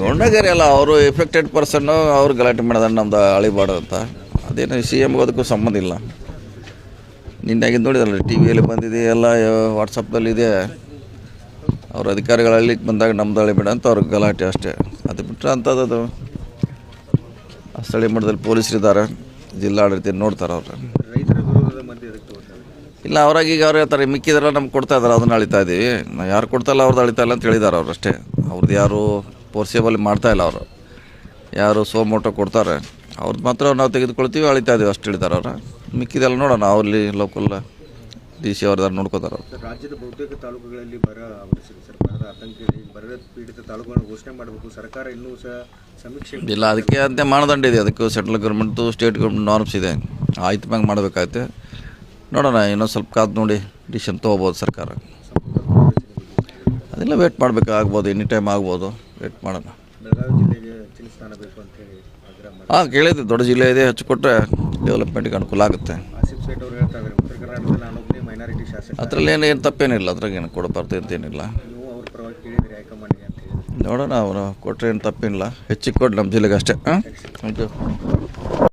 ಗೌಂಡಗೇರಿ ಅಲ್ಲ, ಅವರು ಎಫೆಕ್ಟೆಡ್ ಪರ್ಸನ್ನು ಅವ್ರು ಗಲಾಟೆ ಮಾಡೋದ ನಮ್ದು ಅಳಿಬಾರ್ದು ಅಂತ. ಅದೇನು ಸಿ ಎಮ್ಗೆ ಅದಕ್ಕೂ ಸಂಬಂಧ ಇಲ್ಲ. ನಿನ್ನಾಗಿದ್ದು ನೋಡಿದಲ್ಲ, ಟಿ ವಿಯಲ್ಲಿ ಬಂದಿದೆ, ಎಲ್ಲ ವಾಟ್ಸಪ್ದಲ್ಲಿದೆ. ಅವ್ರ ಅಧಿಕಾರಿಗಳು ಹಳ್ಳಿಗೆ ಬಂದಾಗ ನಮ್ದು ಅಳಿಬೇಡ ಅಂತ ಅವ್ರಿಗೆ ಗಲಾಟೆ ಅಷ್ಟೇ. ಅದು ಬಿಟ್ಟರೆ ಅಂಥದ್ದು ಸ್ಥಳೀಯ ಮಟ್ಟದಲ್ಲಿ ಪೊಲೀಸರಿದ್ದಾರೆ, ಜಿಲ್ಲಾಡಳಿತ ನೋಡ್ತಾರೆ ಅವ್ರು. ಇಲ್ಲ, ಅವ್ರಾಗೀಗ ಅವ್ರು ಹೇಳ್ತಾರೆ ಮಿಕ್ಕಿದ್ರೆಲ್ಲ ನಮ್ಗೆ ಕೊಡ್ತಾ ಇದ್ದಾರೆ, ಅದನ್ನು ಅಳಿತಾ ಇದ್ದೀವಿ. ನಾವು ಯಾರು ಕೊಡ್ತಾಯಿಲ್ಲ ಅವ್ರದ್ದು ಅಳಿತಾ ಇಲ್ಲ ಅಂತ ಹೇಳಿದ್ದಾರೆ ಅವ್ರು ಅಷ್ಟೇ. ಅವ್ರದ್ದು ಯಾರು ಫೋರ್ಸೇಬಲ್ ಮಾಡ್ತಾಯಿಲ್ಲ. ಅವರು ಯಾರು ಸೋಮೋಟೋ ಕೊಡ್ತಾರೆ ಅವ್ರದ್ದು ಮಾತ್ರ ನಾವು ತೆಗೆದುಕೊಳ್ತೀವಿ, ಅಳಿತಾ ಇದ್ದೀವಿ ಅಷ್ಟು ಹೇಳಿದ್ದಾರೆ ಅವರು. ಮಿಕ್ಕಿದೆಲ್ಲ ನೋಡೋಣ, ಅವ್ರಲ್ಲಿ ಲೋಕಲ್ ಡಿ ಸಿ ಅವ್ರದ್ದು ನೋಡ್ಕೋತಾರೆ ಅವರು. ರಾಜ್ಯದ ಬಹುತೇಕ ತಾಲೂಕುಗಳಲ್ಲಿ ಬರ ಆವರಿಸಿದೆ ಸರ್. ಬರದ ಆತಂಕ ಇದೆ. ಬರದ ಪೀಡಿತ ತಾಲೂಕುಗಳನ್ನು ಘೋಷಣೆ ಮಾಡಬೇಕು. ಸರ್ಕಾರ ಇನ್ನೂ ಸಹ ಸಮೀಕ್ಷೆ ಇಲ್ಲ, ಅದಕ್ಕೆ ಅಂತ ಮಾನದಂಡ ಇದೆ. ಅದಕ್ಕೆ ಸೆಂಟ್ರಲ್ ಗೌರ್ಮೆಂಟ್ದು ಸ್ಟೇಟ್ ಗೌರ್ಮೆಂಟ್ ನಾರ್ಮ್ಸ್ ಇದೆ. ಆಯ್ತು ಮ್ಯಾಂಗೆ ಮಾಡಬೇಕಾಗುತ್ತೆ. ನೋಡೋಣ, ಇನ್ನೊಂದು ಸ್ವಲ್ಪ ಕಾದು ನೋಡಿ ಡಿಸಿಷನ್ ತೊಗೋಬೋದು ಸರ್ಕಾರ. ಅದೆಲ್ಲ ವೇಟ್ ಮಾಡಬೇಕು, ಆಗ್ಬೋದು, ಎನಿ ಟೈಮ್ ಆಗ್ಬೋದು. ವೇಟ್ ಮಾಡೋಣ. ಬೆಳಗಾವಿ ಜಿಲ್ಲೆಗೆ ಹೆಚ್ಚಿನ ಸ್ಥಾನ ಬೇಕು ಅಂತ ಹೇಳಿ ಆಗ್ರಹ ಮಾಡಿ. ಹಾಂ, ಕೇಳಿದ್ದೆ. ದೊಡ್ಡ ಜಿಲ್ಲೆ ಇದೆ, ಹೆಚ್ಚು ಕೊಟ್ಟರೆ ಡೆವಲಪ್ಮೆಂಟ್ಗೆ ಅನುಕೂಲ ಆಗುತ್ತೆ. ಆಸಿಫ್ ಸೇಠ್ ಅವರು ಹೇಳ್ತಾ ಇದ್ದಾರೆ, ಉತ್ತರ ಕರ್ನಾಟಕದಲ್ಲಿ ನಾನೊಬ್ಬನೇ ಮೈನಾರಿಟಿ ಶಾಸಕ. ಅದರಲ್ಲಿ ಏನು ತಪ್ಪೇನಿಲ್ಲ, ಅದ್ರಾಗೇನು ಕೊಡಬಾರ್ದು ಅಂತೇನಿಲ್ಲ. ನೀವು ಅವ್ರ ಪರವಾಗಿ ಕೇಳಿದ್ರಿ ಹೈಕಮಾಂಡ್ಗೆ ಅಂತ ಹೇಳಿ. ನೋಡೋಣ, ಅವರು ಕೊಟ್ಟರೆ ಏನು ತಪ್ಪೇನಿಲ್ಲ. ಹೆಚ್ಚಿಗೆ ಕೊಡಿ ನಮ್ಮ ಜಿಲ್ಲೆಗೆ ಅಷ್ಟೇ. ಹಾಂ, ಥ್ಯಾಂಕ್ ಯು.